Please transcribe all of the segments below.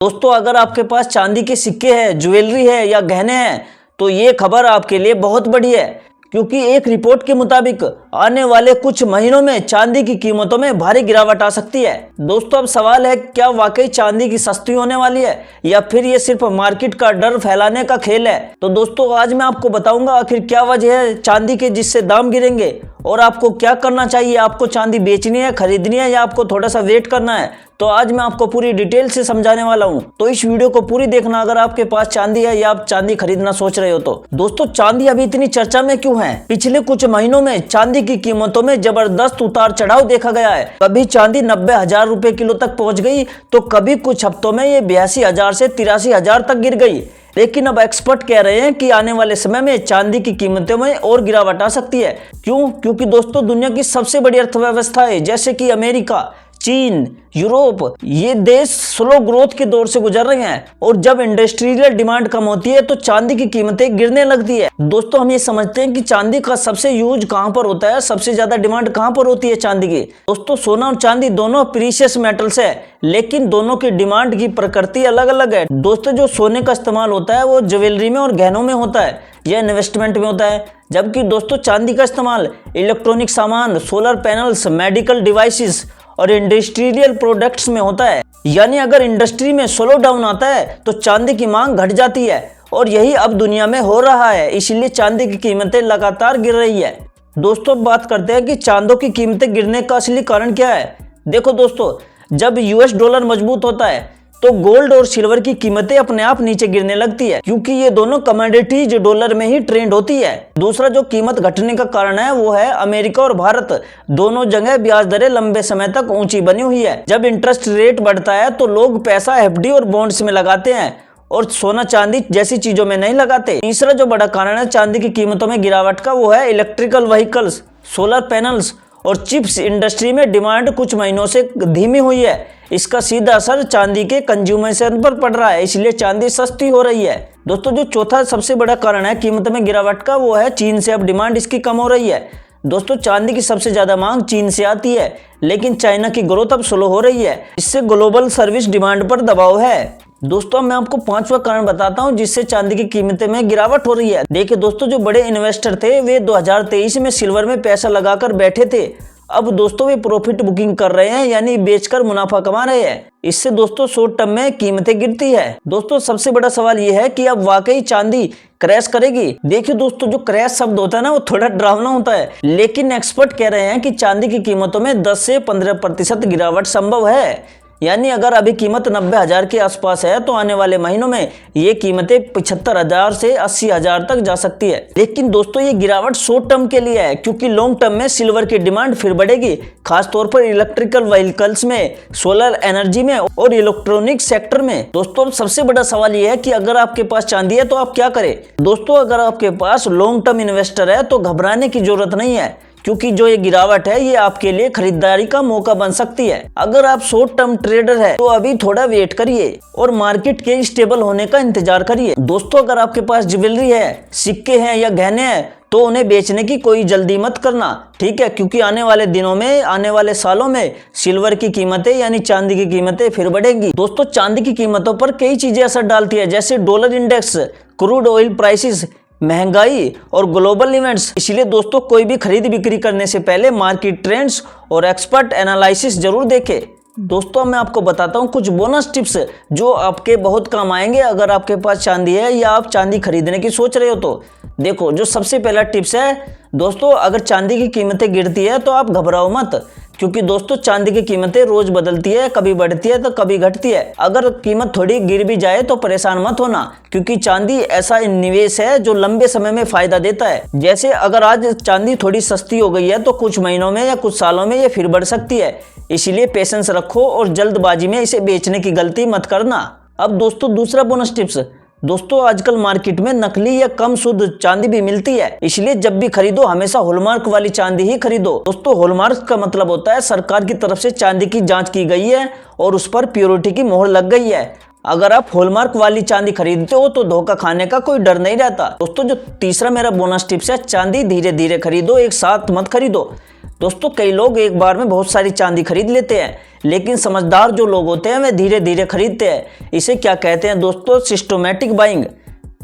दोस्तों अगर आपके पास चांदी के सिक्के हैं, ज्वेलरी है या गहने हैं तो ये खबर आपके लिए बहुत बड़ी है, क्योंकि एक रिपोर्ट के मुताबिक आने वाले कुछ महीनों में चांदी की कीमतों में भारी गिरावट आ सकती है। दोस्तों अब सवाल है, क्या वाकई चांदी की सस्ती होने वाली है या फिर ये सिर्फ मार्केट का डर फैलाने का खेल है। तो दोस्तों आज मैं आपको बताऊंगा आखिर क्या वजह है चांदी के जिससे दाम गिरेंगे और आपको क्या करना चाहिए। आपको चांदी बेचनी है, खरीदनी है या आपको थोड़ा सा वेट करना है, तो आज मैं आपको पूरी डिटेल से समझाने वाला हूं। तो इस वीडियो को पूरी देखना अगर आपके पास चांदी है या आप चांदी खरीदना सोच रहे हो तो। दोस्तों चांदी अभी इतनी चर्चा में क्यों है? पिछले कुछ महीनों में चांदी की कीमतों में जबरदस्त उतार चढ़ाव देखा गया है। कभी चांदी 90,000 रुपए किलो तक पहुंच गई तो कभी कुछ हफ्तों में ये 82,000 से 83,000 तक गिर गई। लेकिन अब एक्सपर्ट कह रहे हैं कि आने वाले समय में चांदी की कीमतों में और गिरावट आ सकती है। क्यों? क्योंकि दोस्तों दुनिया की सबसे बड़ी अर्थव्यवस्था है जैसे कि अमेरिका, चीन, यूरोप, ये देश स्लो ग्रोथ के दौर से गुजर रहे हैं और जब इंडस्ट्रियल डिमांड कम होती है तो चांदी की कीमतें गिरने लगती है। दोस्तों हम ये समझते हैं कि चांदी का सबसे यूज कहां पर होता है, सबसे ज्यादा डिमांड कहां पर होती है चांदी की। दोस्तों सोना और चांदी दोनों प्रीशियस मेटल्स है, लेकिन दोनों की डिमांड की प्रकृति अलग अलग है। दोस्तों जो सोने का इस्तेमाल होता है वो ज्वेलरी में और गहनों में होता है, यह इन्वेस्टमेंट में होता है, जबकि दोस्तों चांदी का इस्तेमाल इलेक्ट्रॉनिक सामान, सोलर पैनल्स, मेडिकल डिवाइसेस और इंडस्ट्रियल प्रोडक्ट्स में होता है। यानी अगर इंडस्ट्री में स्लो डाउन आता है तो चांदी की मांग घट जाती है और यही अब दुनिया में हो रहा है, इसीलिए चांदी की कीमतें लगातार गिर रही है। दोस्तों बात करते हैं कि चांदों की कीमतें गिरने का असली कारण क्या है। देखो दोस्तों, जब यूएस डॉलर मजबूत होता है तो गोल्ड और सिल्वर की कीमतें अपने आप नीचे गिरने लगती है, क्योंकि ये दोनों कमोडिटीज डॉलर में ही ट्रेंड होती है। दूसरा जो कीमत घटने का कारण है वो है अमेरिका और भारत, दोनों जगह ब्याज दरें लंबे समय तक ऊंची बनी हुई है। जब इंटरेस्ट रेट बढ़ता है तो लोग पैसा एफडी और बॉन्ड्स में लगाते हैं और सोना चांदी जैसी चीजों में नहीं लगाते। तीसरा जो बड़ा कारण है चांदी की कीमतों में गिरावट का वो है इलेक्ट्रिकल व्हीकल्स, सोलर पैनल्स और चिप्स इंडस्ट्री में डिमांड कुछ महीनों से धीमी हुई है। इसका सीधा असर चांदी के कंज्यूमेशन पर पड़ रहा है, इसलिए चांदी सस्ती हो रही है। दोस्तों जो चौथा सबसे बड़ा कारण है कीमत में गिरावट का वो है चीन से अब डिमांड इसकी कम हो रही है। दोस्तों चांदी की सबसे ज्यादा मांग चीन से आती है, लेकिन चाइना की ग्रोथ अब स्लो हो रही है, इससे ग्लोबल सर्विस डिमांड पर दबाव है। दोस्तों मैं आपको पांचवा कारण बताता हूं जिससे चांदी की कीमतें में गिरावट हो रही है। देखिए दोस्तों, जो बड़े इन्वेस्टर थे वे 2023 में सिल्वर में पैसा लगाकर बैठे थे, अब दोस्तों वे प्रॉफिट बुकिंग कर रहे हैं, यानी बेचकर मुनाफा कमा रहे हैं। इससे दोस्तों शॉर्ट टर्म में कीमतें गिरती है। दोस्तों सबसे बड़ा सवाल यह है कि अब वाकई चांदी क्रैश करेगी। देखिए दोस्तों, जो क्रैश शब्द होता है ना वो थोड़ा डरावना होता है, लेकिन एक्सपर्ट कह रहे हैं कि चांदी की कीमतों में 10 से 15% गिरावट संभव है। यानी अगर अभी कीमत 90,000 के आसपास है तो आने वाले महीनों में ये कीमतें 75,000 से 80,000 तक जा सकती है। लेकिन दोस्तों ये गिरावट शॉर्ट टर्म के लिए है, क्योंकि लॉन्ग टर्म में सिल्वर की डिमांड फिर बढ़ेगी, खासतौर पर इलेक्ट्रिकल व्हीकल्स में, सोलर एनर्जी में और इलेक्ट्रॉनिक सेक्टर में। दोस्तों सबसे बड़ा सवाल ये है कि अगर आपके पास चांदी है तो आप क्या करें। दोस्तों अगर आपके पास लॉन्ग टर्म इन्वेस्टर है तो घबराने की जरूरत नहीं है, क्योंकि जो ये गिरावट है ये आपके लिए खरीदारी का मौका बन सकती है। अगर आप शॉर्ट टर्म ट्रेडर है तो अभी थोड़ा वेट करिए और मार्केट के स्टेबल होने का इंतजार करिए। दोस्तों अगर आपके पास ज्वेलरी है, सिक्के हैं या गहने हैं तो उन्हें बेचने की कोई जल्दी मत करना, ठीक है, क्योंकि आने वाले दिनों में, आने वाले सालों में सिल्वर की कीमतें यानी चांदी की कीमतें फिर बढ़ेंगी। दोस्तों चांदी की कीमतों पर कई चीजें असर डालती है, जैसे dollar index, crude oil prices, महंगाई और ग्लोबल इवेंट्स। इसलिए दोस्तों कोई भी खरीद बिक्री करने से पहले मार्केट ट्रेंड्स और एक्सपर्ट एनालिसिस जरूर देखें। दोस्तों मैं आपको बताता हूं कुछ बोनस टिप्स जो आपके बहुत काम आएंगे अगर आपके पास चांदी है या आप चांदी खरीदने की सोच रहे हो तो। देखो जो सबसे पहला टिप्स है दोस्तों, अगर चांदी की कीमतें गिरती है तो आप घबराओ मत, क्योंकि दोस्तों चांदी की कीमतें रोज बदलती है, कभी बढ़ती है तो कभी घटती है। अगर कीमत थोड़ी गिर भी जाए तो परेशान मत होना, क्योंकि चांदी ऐसा निवेश है जो लंबे समय में फायदा देता है। जैसे अगर आज चांदी थोड़ी सस्ती हो गई है तो कुछ महीनों में या कुछ सालों में ये फिर बढ़ सकती है, इसीलिए पेशेंस रखो और जल्दबाजी में इसे बेचने की गलती मत करना। अब दोस्तों दूसरा बोनस टिप्स, दोस्तों आजकल मार्केट में नकली या कम शुद्ध चांदी भी मिलती है, इसलिए जब भी खरीदो हमेशा हॉलमार्क वाली चांदी ही खरीदो। दोस्तों हॉलमार्क का मतलब होता है सरकार की तरफ से चांदी की जांच की गई है और उस पर प्योरिटी की मोहर लग गई है। अगर आप हॉलमार्क वाली चांदी खरीदते हो तो धोखा खाने का कोई डर नहीं रहता। दोस्तों जो तीसरा मेरा बोनस टिप्स है, चांदी धीरे धीरे खरीदो, एक साथ मत खरीदो। दोस्तों कई लोग एक बार में बहुत सारी चांदी खरीद लेते हैं, लेकिन समझदार जो लोग होते हैं वे धीरे धीरे खरीदते हैं। इसे क्या कहते हैं दोस्तों? Systematic buying.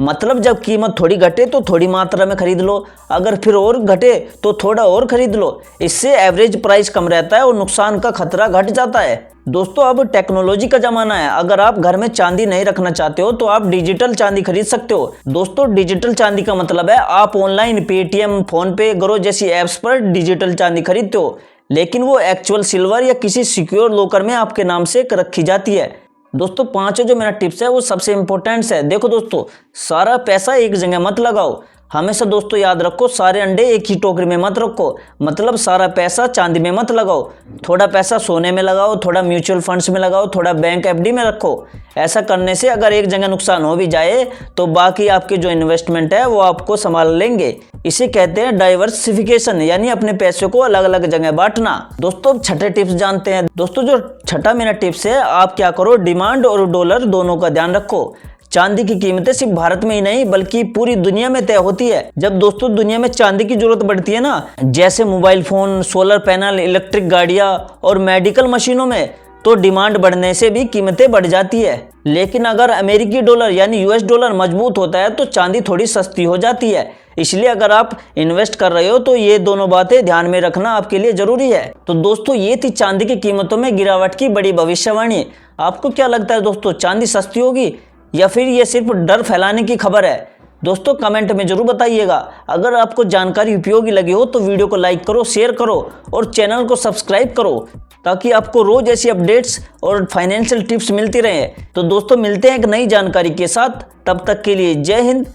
मतलब जब कीमत थोड़ी घटे तो थोड़ी मात्रा में खरीद लो, अगर फिर और घटे तो थोड़ा और खरीद लो। इससे एवरेज प्राइस कम रहता है और नुकसान का खतरा घट जाता है। दोस्तों अब टेक्नोलॉजी का जमाना है। अगर आप घर में चांदी नहीं रखना चाहते हो तो आप डिजिटल चांदी खरीद सकते हो। दोस्तों डिजिटल चांदी का मतलब है आप ऑनलाइन पेटीएम, फोन पे, ग्रो जैसी ऐप्स पर डिजिटल चांदी खरीदते हो, लेकिन वो एक्चुअल सिल्वर या किसी सिक्योर लॉकर में आपके नाम से रखी जाती है। दोस्तों पांचों जो मेरा टिप्स है वो सबसे इंपॉर्टेंट है। देखो दोस्तों, सारा पैसा एक जगह मत लगाओ। हमेशा दोस्तों याद रखो, सारे अंडे एक ही टोकरी में मत रखो। मतलब सारा पैसा चांदी में मत लगाओ, थोड़ा पैसा सोने में लगाओ, थोड़ा म्यूचुअल फंड्स में लगाओ, थोड़ा बैंक एफडी में रखो। ऐसा करने से अगर एक जगह नुकसान हो भी जाए तो बाकी आपके जो इन्वेस्टमेंट है वो आपको संभाल लेंगे। इसे कहते हैं डाइवर्सिफिकेशन, यानी अपने पैसे को अलग अलग जगह बांटना। दोस्तों अब छठे टिप्स जानते हैं। दोस्तों जो छठा मेरा टिप्स है, आप क्या करो, डिमांड और डॉलर दोनों का ध्यान रखो। चांदी की कीमतें सिर्फ भारत में ही नहीं बल्कि पूरी दुनिया में तय होती है। जब दोस्तों दुनिया में चांदी की जरूरत बढ़ती है ना, जैसे mobile phone, solar panel, electric गाड़ियां और मेडिकल मशीनों में, तो डिमांड बढ़ने से भी कीमतें बढ़ जाती है। लेकिन अगर अमेरिकी डॉलर यानी यूएस डॉलर मजबूत होता है तो चांदी थोड़ी सस्ती हो जाती है। इसलिए अगर आप इन्वेस्ट कर रहे हो तो ये दोनों बातें ध्यान में रखना आपके लिए जरूरी है। तो दोस्तों ये थी चांदी की कीमतों में गिरावट की बड़ी भविष्यवाणी। आपको क्या लगता है दोस्तों, चांदी सस्ती होगी या फिर ये सिर्फ डर फैलाने की खबर है? दोस्तों कमेंट में जरूर बताइएगा। अगर आपको जानकारी उपयोगी लगी हो तो वीडियो को लाइक करो, शेयर करो और चैनल को सब्सक्राइब करो, ताकि आपको रोज ऐसी अपडेट्स और फाइनेंशियल टिप्स मिलती रहे। तो दोस्तों मिलते हैं एक नई जानकारी के साथ, तब तक के लिए जय हिंद,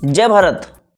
जय भारत।